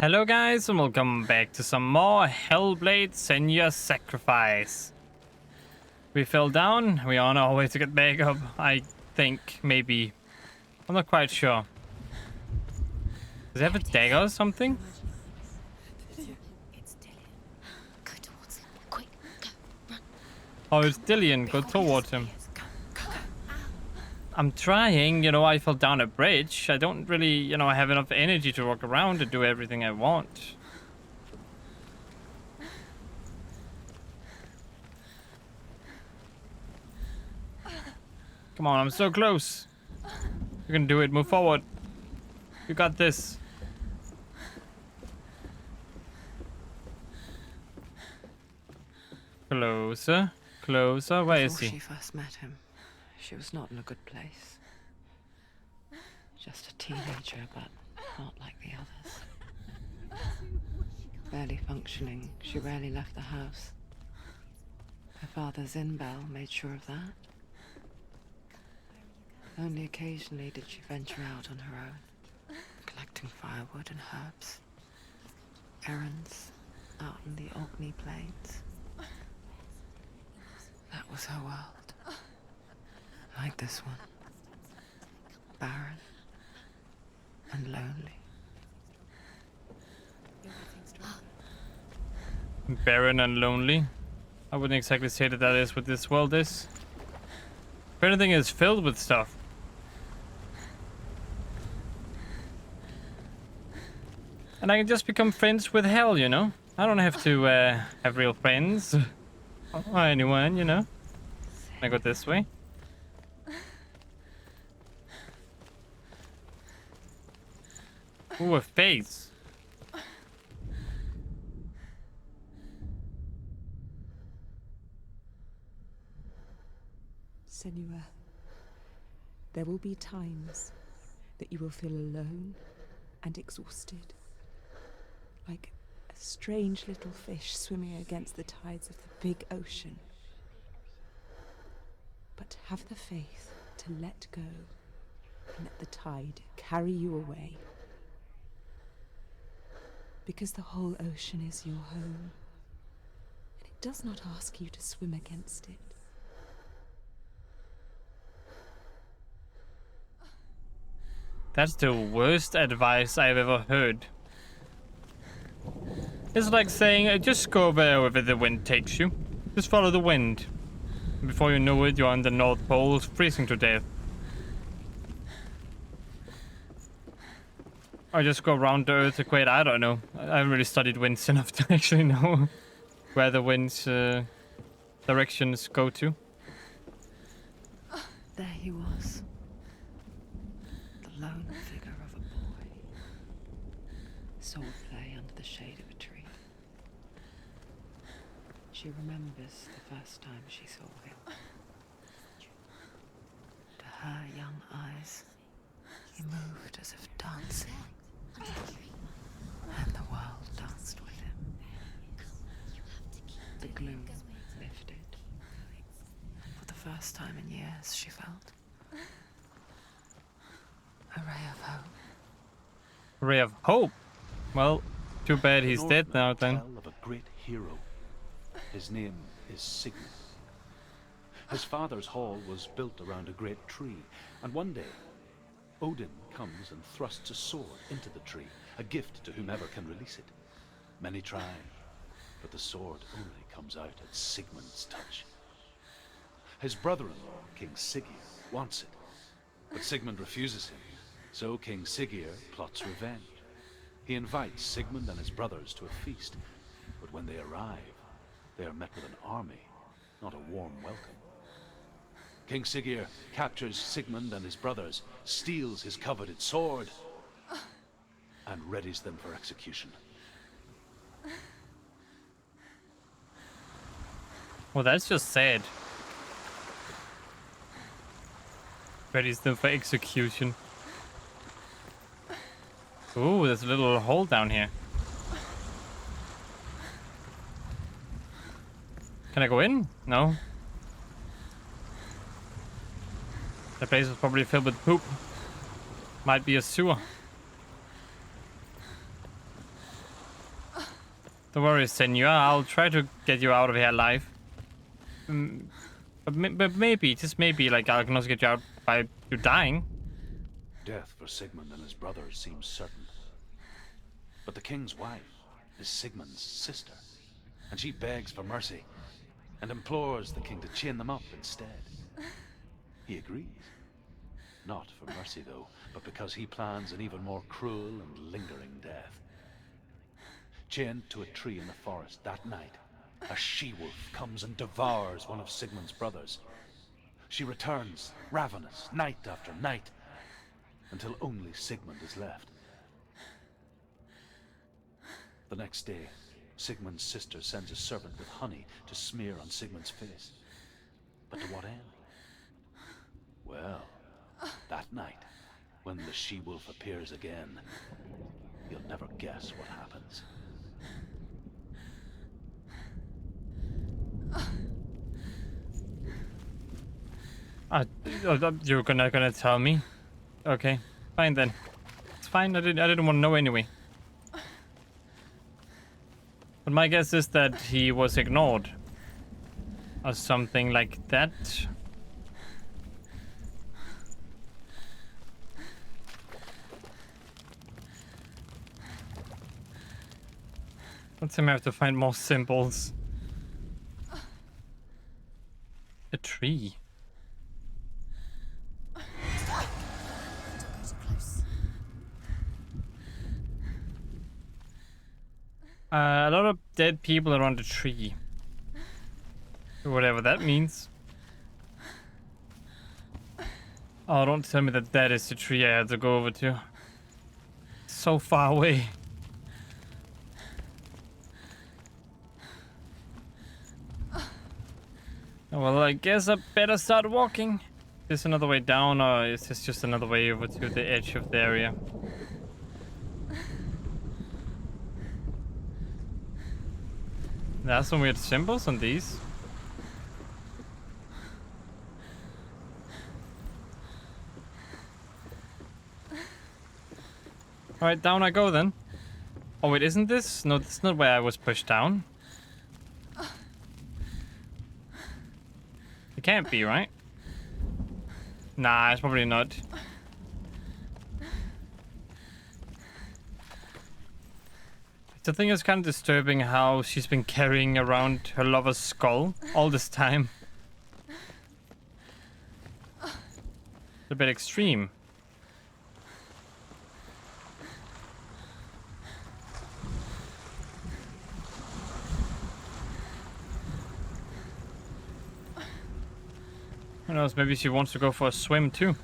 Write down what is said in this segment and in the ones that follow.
Hello guys, and welcome back to some more HELLBLADE Senua's Sacrifice. We fell down, we are on our way to get back up, I think, maybe. I'm not quite sure. Does he have a dagger or something? Oh, it's Dillian, go towards him. I'm trying, you know, I fell down a bridge. I don't really, you know, have enough energy to walk around and do everything I want. Come on, I'm so close. You can do it, move forward. You got this. Closer, closer, where is he? Before she first met him, she was not in a good place. Just a teenager, but not like the others. Barely functioning, she rarely left the house. Her father's in-bell made sure of that. Only occasionally did she venture out on her own, collecting firewood and herbs. Errands out in the Orkney Plains. That was her world. Like this one. Barren and lonely. Barren and lonely? I wouldn't exactly say that is what this world is. If anything, is filled with stuff. And I can just become friends with hell, you know? I don't have to have real friends. Or anyone, you know? Can I go this way? Ooh, a face. Senua, there will be times that you will feel alone and exhausted, like a strange little fish swimming against the tides of the big ocean. But have the faith to let go and let the tide carry you away. Because the whole ocean is your home, and it does not ask you to swim against it. That's the worst advice I've ever heard. It's like saying, just go wherever the wind takes you. Just follow the wind. Before you know it, you're on the North Pole, freezing to death. Or just go around the Earth equator, I don't know. I haven't really studied winds enough to actually know where the wind's directions go to. There he was. The lone figure of a boy. Swordplay under the shade of a tree. She remembers the first time she saw him. To her young eyes, he moved as if dancing. And the world danced with him. The gloom lifted. For the first time in years, she felt a ray of hope. Ray of hope? Well, too bad he's dead now then. Tell of a great hero. His name is Sigmund. His father's hall was built around a great tree, and one day Odin comes and thrusts a sword into the tree, a gift to whomever can release it. Many try, but the sword only comes out at Sigmund's touch. His brother-in-law, King Siggeir, wants it, but Sigmund refuses him, so King Siggeir plots revenge. He invites Sigmund and his brothers to a feast, but when they arrive, they are met with an army, not a warm welcome. King Siggeir captures Sigmund and his brothers, steals his coveted sword, and readies them for execution. Well, that's just sad. Readies them for execution. Ooh, there's a little hole down here. Can I go in? No. The place was probably filled with poop. Might be a sewer. Don't worry, Senua. I'll try to get you out of here alive. But maybe, just maybe, like, I can also get you out by you dying. Death for Sigmund and his brothers seems certain. But the king's wife is Sigmund's sister, and she begs for mercy and implores the king to chain them up instead. He agrees. Not for mercy, though, but because he plans an even more cruel and lingering death. Chained to a tree in the forest that night, a she-wolf comes and devours one of Sigmund's brothers. She returns, ravenous, night after night, until only Sigmund is left. The next day, Sigmund's sister sends a servant with honey to smear on Sigmund's face. But to what end? Well, that night, when the she-wolf appears again, you'll never guess what happens. You're gonna tell me? Okay, fine then. It's fine. I didn't want to know anyway. But my guess is that he was ignored, or something like that. Let's see, I have to find more symbols. A tree. A lot of dead people around the tree. Whatever that means. Oh, don't tell me that that is the tree I had to go over to. So far away. Well, I guess I better start walking. Is this another way down, or is this just another way over to the edge of the area? There's some weird symbols on these. Alright, down I go then. Oh wait, isn't this? No, that's not where I was pushed down. It can't be, right? Nah, it's probably not. The thing is kind of disturbing how she's been carrying around her lover's skull all this time. It's a bit extreme. Who knows, maybe she wants to go for a swim too.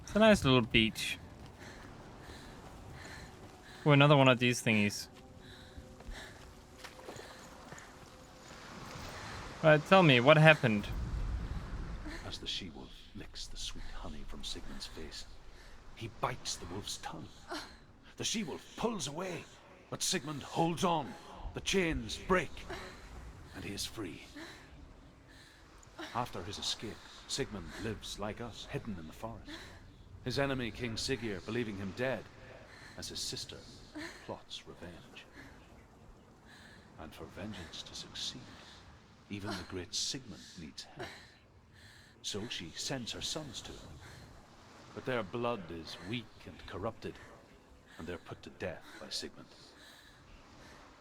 It's a nice little beach. Oh, another one of these thingies. Alright, tell me, what happened? As the she-wolf licks the sweet honey from Sigmund's face, he bites the wolf's tongue. The she-wolf pulls away, but Sigmund holds on. The chains break, and he is free. After his escape, Sigmund lives like us, hidden in the forest. His enemy, King Siggeir, believing him dead, as his sister plots revenge. And for vengeance to succeed, even the great Sigmund needs help. So she sends her sons to him. But their blood is weak and corrupted, and they're put to death by Sigmund.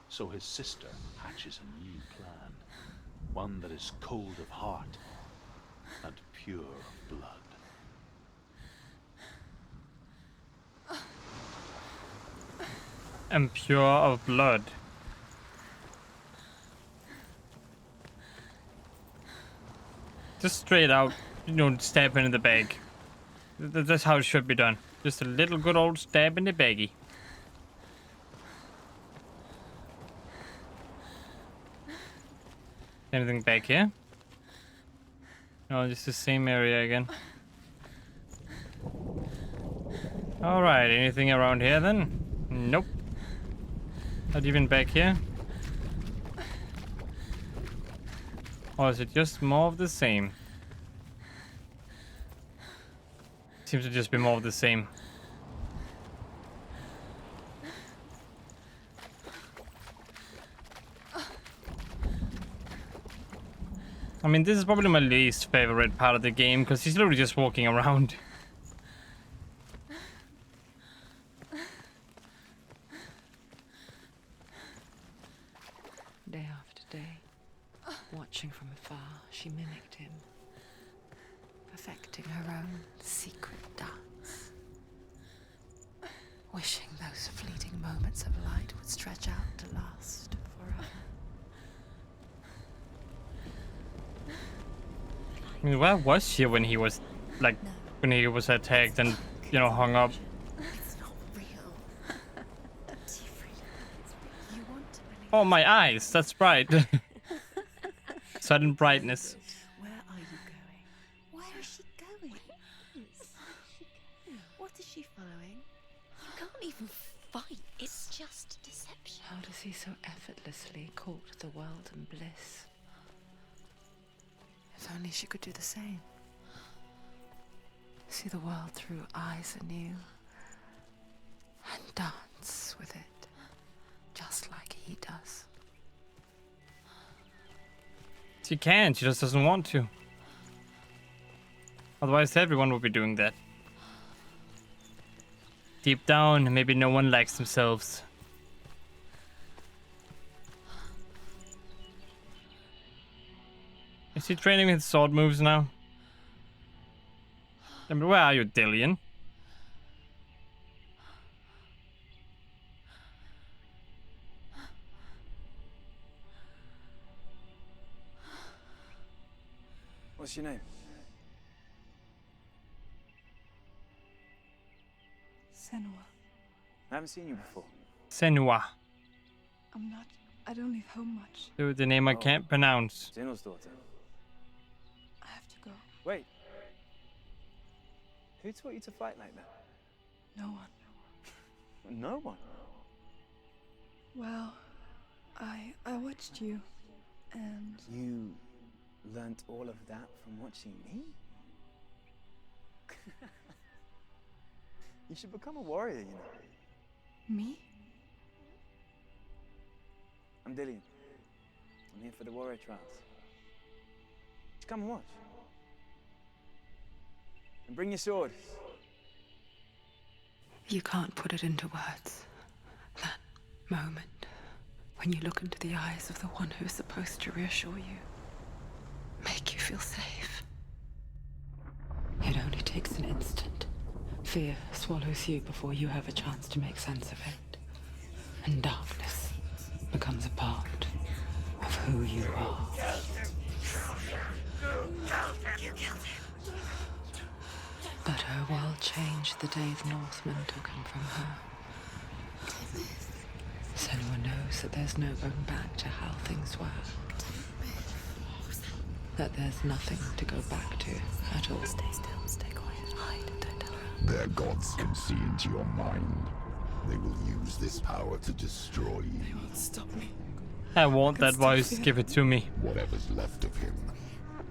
So his sister hatches a new plan, one that is cold of heart and pure of blood. And pure of blood. Just straight out, you know, stab in the bag. That's how it should be done. Just a little good old stab in the baggie. Anything back here? No, just the same area again. Alright, anything around here then? Nope. Not even back here. Or is it just more of the same? Seems to just be more of the same. I mean, this is probably my least favorite part of the game, because he's literally just walking around. Day after day, watching from afar, she mimicked him, perfecting her own secret dance, wishing those fleeting moments of light would stretch out to last forever. I mean, where was she when he was, like, when he was attacked and, you know, hung up? It's not real. Don't you freak? You want to believe. Oh, my eyes, that's bright. Sudden brightness. Where are you going? Where is she going? What is she following? You can't even fight. It's just deception. How does he so effortlessly court the world and bliss? If only she could do the same. See the world through eyes anew and dance with it, just like he does. She can, she just doesn't want to. Otherwise, everyone would be doing that. Deep down, maybe no one likes themselves. Is he training his sword moves now? I mean, where are you, Dillian? What's your name? Senua. I haven't seen you before. Senua. I don't leave home much. Dude, the name I can't pronounce. Zeno's daughter. I have to go. Wait. Who taught you to fight like that? No one. No one. Well, I watched you, and You learnt all of that from watching me? You should become a warrior, you know. me? I'm Dillian. I'm here for the warrior trials. Just come and watch. And bring your sword. You can't put it into words. That moment when you look into the eyes of the one who is supposed to reassure you, make you feel safe. It only takes an instant. Fear swallows you before you have a chance to make sense of it. And darkness becomes a part of who you are. But her world changed the day the Northmen took him from her. Senua knows that there's no going back to how things were. That there's nothing to go back to at all. Stay still, stay quiet, hide, don't tell her. Their gods can see into your mind. They will use this power to destroy you. Stop me. I want that voice, give it to me. Whatever's left of him,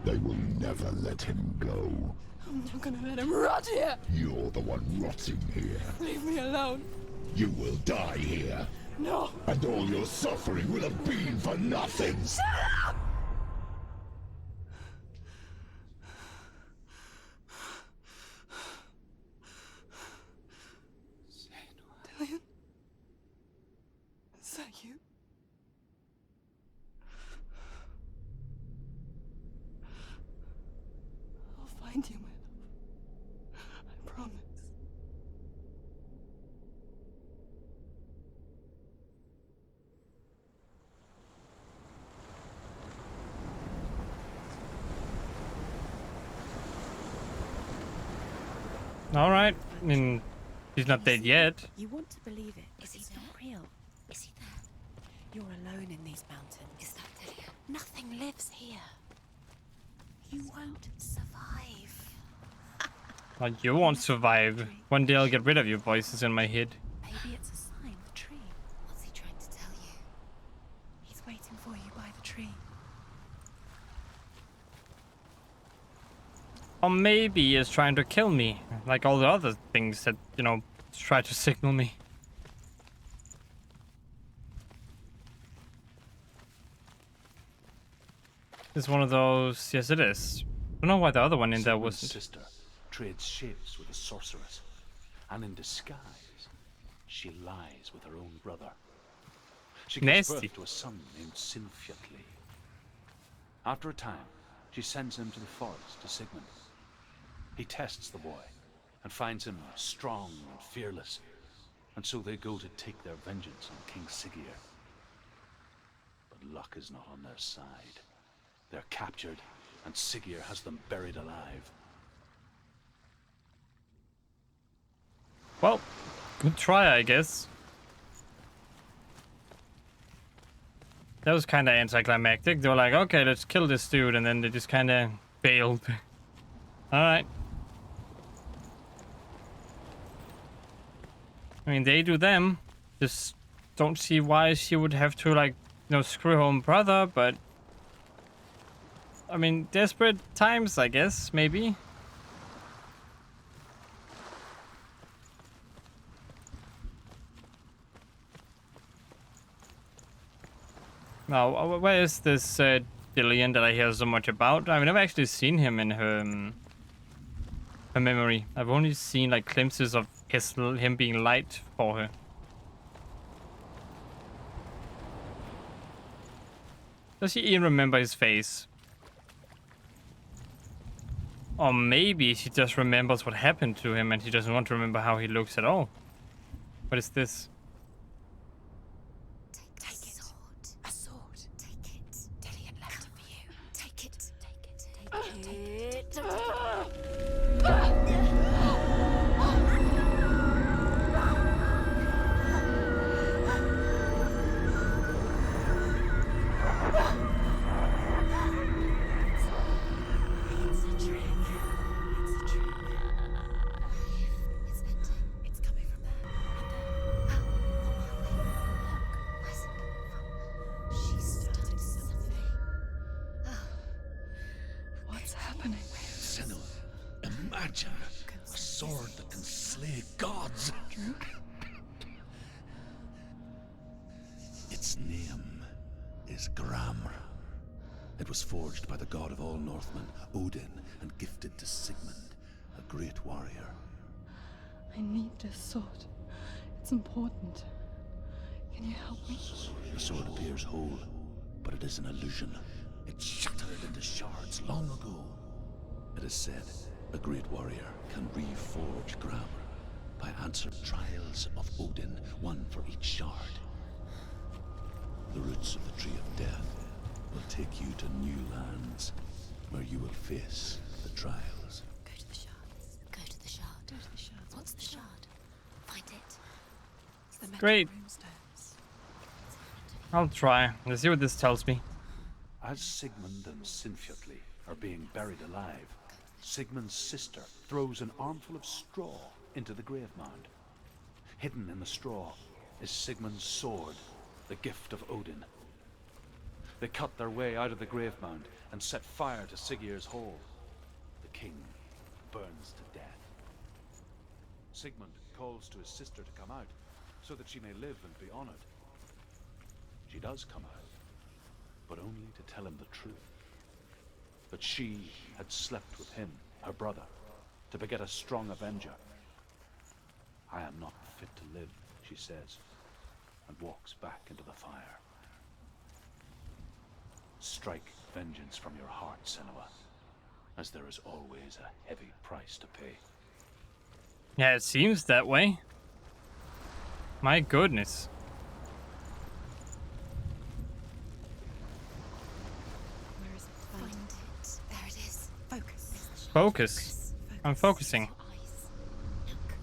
they will never let him go. I'm not gonna let him rot here. You're the one rotting here. Leave me alone. You will die here. No. And all your suffering will have been for nothing. Shut up! Dillian? Is that you? I'll find you, my love. I promise. All right. I mean, he's not dead yet. You want to believe it, but it's not real. Is he there? You're alone in these mountains. Is that Dillian? Nothing lives here. You won't survive. Like, you won't survive. One day I'll get rid of your voices in my head. Maybe it's a sign, the tree. What's he trying to tell you? He's waiting for you by the tree. Or maybe he is trying to kill me, like all the other things that, you know, try to signal me. It's one of those. Yes, it is. I don't know why the other one in there Sigmund's wasn't. sister trades shapes with a sorceress, and in disguise, she lies with her own brother. She gives Nasty. birth to a son named Sinfjotli. After a time, she sends him to the forest to Sigmund. He tests the boy and finds him strong and fearless, and so they go to take their vengeance on King Siggeir. But luck is not on their side. They're captured, and Siggeir has them buried alive. Well, good try, I guess. That was kind of anticlimactic. They were like, okay, let's kill this dude, and then they just kind of failed. Alright. I mean, they do them. Just don't see why she would have to, like, you know, screw her own brother, but... I mean, desperate times, I guess, maybe. Now, where is this Dillion that I hear so much about? I've never actually seen him in her memory. I've only seen like glimpses of him being light for her. Does she even remember his face? Or maybe she just remembers what happened to him and she doesn't want to remember how he looks at all. What is this? Take it. A sword. Take it. Dillion left it for you. Take it. Take it. Take it. It's a trick. It's a trick. It's ending. It's coming from there. Where's it coming from? She started something. What's happening? Senua, imagine a sword that can slay gods. Drew? Its name is Gramr. It was forged by the god of all Northmen, Odin, and gifted to Sigmund, a great warrior. I need this sword. It's important. Can you help me? The sword appears whole, but it is an illusion. It shattered into shards long ago. It is said a great warrior can reforge Gramr by answered trials of Odin, one for each shard. The roots of the Tree of Death will take you to new lands, where you will face the trials. Go to the shard. Go to the shard. Go to the shard. What's the shard? Find it. It's the metal Great. runestones. I'll try. Let's see what this tells me. As Sigmund and Sinfjotli are being buried alive, Sigmund's sister throws an armful of straw into the grave mound. Hidden in the straw is Sigmund's sword, the gift of Odin. They cut their way out of the grave mound and set fire to Siggeir's hall. The king burns to death. Sigmund calls to his sister to come out, so that she may live and be honored. She does come out, but only to tell him the truth. That she had slept with him, her brother, to beget a strong avenger. I am not fit to live, she says, and walks back into the fire. Strike vengeance from your heart, Senua, as there is always a heavy price to pay. Yeah, it seems that way. My goodness. Where is it? Find it. There it is. Focus. Focus. I'm focusing. Your eyes. Look.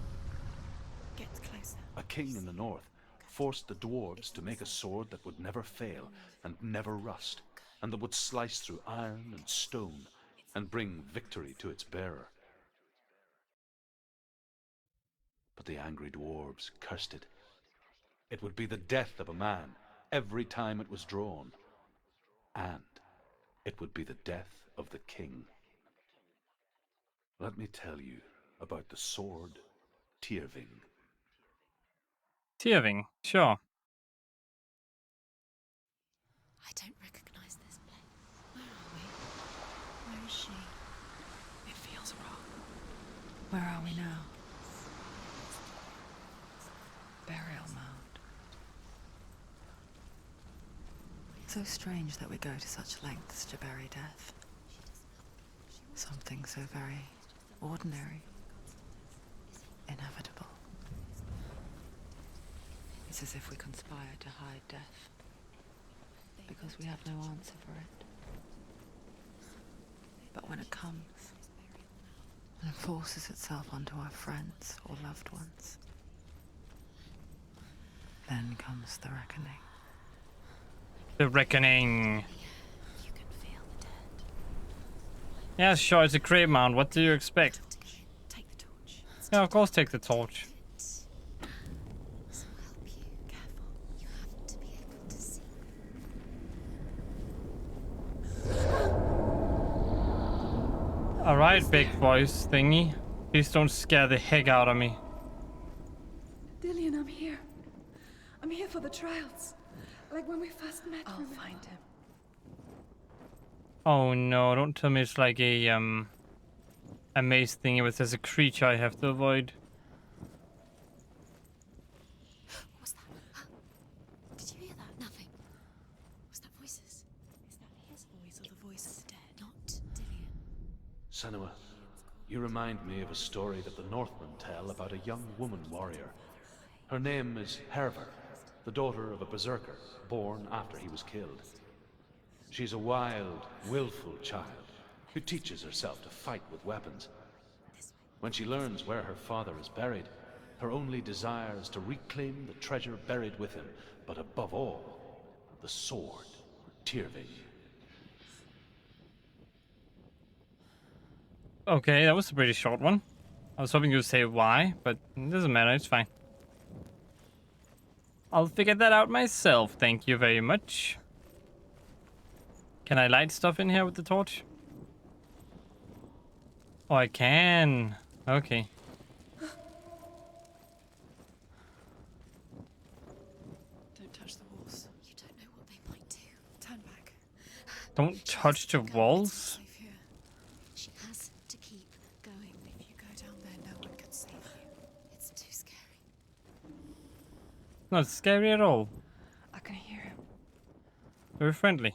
Get closer. A king in the north forced the dwarves to make a sword that would never fail and never rust, and that would slice through iron and stone and bring victory to its bearer. But the angry dwarves cursed it. It would be the death of a man every time it was drawn, and it would be the death of the king. Let me tell you about the sword Tyrving. Tyrving, sure. I don't recognize this place. Where are we? Where is she? It feels wrong. Where are we now? Burial mound. So strange that we go to such lengths to bury death. Something so very ordinary, inevitable. It's as if we conspire to hide death, because we have no answer for it. But when it comes, and forces itself onto our friends or loved ones, then comes the reckoning. The reckoning. You can feel the dead. Yeah, sure, it's a grave mound. What do you expect? Take the torch. Yeah, of course, take the torch. This will help you. Careful. You have to be able to see. Alright, big voice thingy. Please don't scare the heck out of me. Dillian, I'm here. I'm here for the trials. Like when we first met. I'll remember? find him. Oh no, don't tell me it's like a maze thingy where there's a creature I have to avoid. What was that? Did you hear that? Nothing. Was that voices? Is that his voice or the voice of the dead? Not Dillian. Senua, you remind me of a story that the Northmen tell about a young woman warrior. Her name is Herver, the daughter of a berserker, born after he was killed. She's a wild, willful child who teaches herself to fight with weapons. When she learns where her father is buried, her only desire is to reclaim the treasure buried with him, but above all, the sword, Tyrving. Okay, that was a pretty short one. I was hoping you would say why, but it doesn't matter, it's fine. I'll figure that out myself, thank you very much. Can I light stuff in here with the torch? Oh, I can. Okay. Don't touch the walls. You don't know what they might do. Turn back. Don't touch the walls. Safe here. She has to keep going. If you go down there, no one can save you. It's too scary. Not scary at all. I can hear him. Very friendly.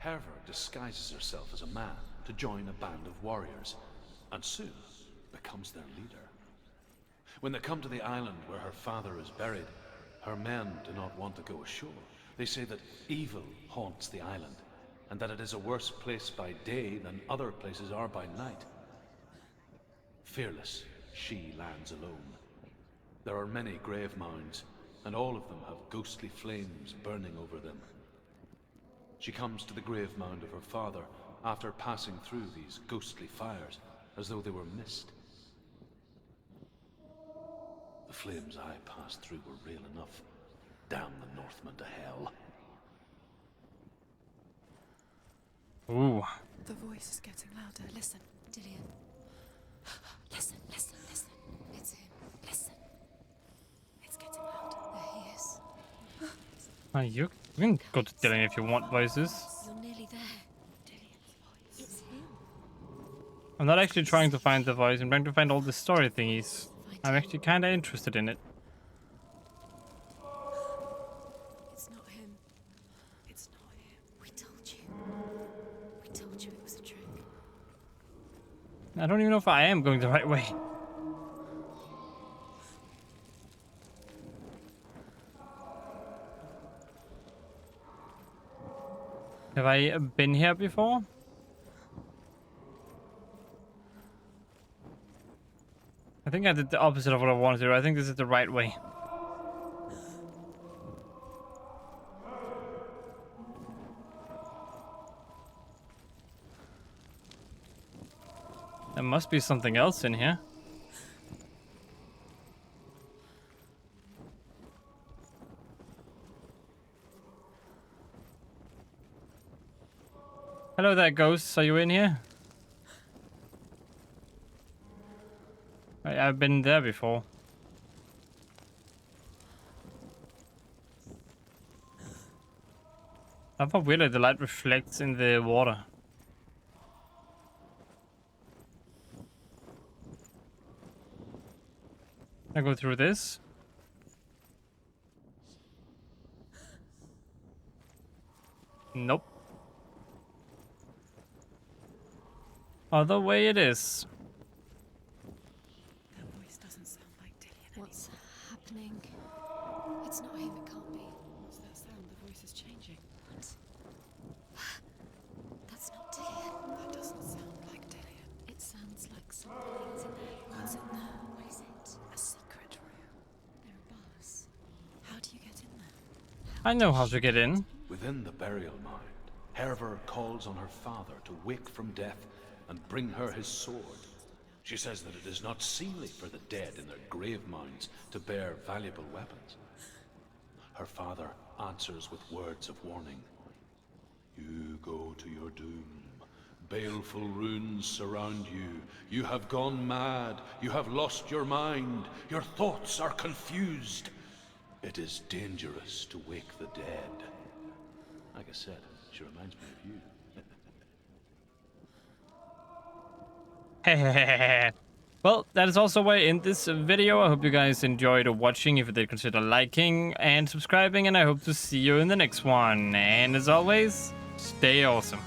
Herver disguises herself as a man to join a band of warriors, and soon becomes their leader. When they come to the island where her father is buried, her men do not want to go ashore. They say that evil haunts the island, and that it is a worse place by day than other places are by night. Fearless, she lands alone. There are many grave mounds, and all of them have ghostly flames burning over them. She comes to the grave mound of her father after passing through these ghostly fires, as though they were mist. The flames I passed through were real enough. Damn the Northmen to hell. Ooh. The voice is getting louder. Listen. Dillian. Listen, listen, listen. It's him. Listen. It's getting louder. There he is. You can go to Dylan if you want voices. You're nearly there. Dillian's voice. It's him. I'm not actually trying to find the voice, I'm trying to find all the story thingies. I'm actually kinda interested in it. It's not him. It's not him. We told you. We told you it was a trick. I don't even know if I am going the right way. Have I been here before? I think I did the opposite of what I wanted to do. I think this is the right way. There must be something else in here. Hello there, ghosts. Are you in here? I've been there before. I thought really the light reflects in the water. I go through this. Nope. Other way it is. That voice doesn't sound like Dillian. What's happening? It's not him, it can't be. What's that sound? The voice is changing. What? That's not Dillian. That doesn't sound like Dillian. It sounds like something's in there. What's in there? What is it? A secret room. There are bars. How do you get in there? I know how to get in. Within the burial mound, Herver calls on her father to wake from death and bring her his sword. She says that it is not seemly for the dead in their grave mounds to bear valuable weapons. Her father answers with words of warning. You go to your doom. Baleful runes surround you. You have gone mad. You have lost your mind. Your thoughts are confused. It is dangerous to wake the dead. Like I said, she reminds me of you. Well, that is also where I end this video. I hope you guys enjoyed watching. If you did, consider liking and subscribing, and I hope to see you in the next one. And as always, stay awesome.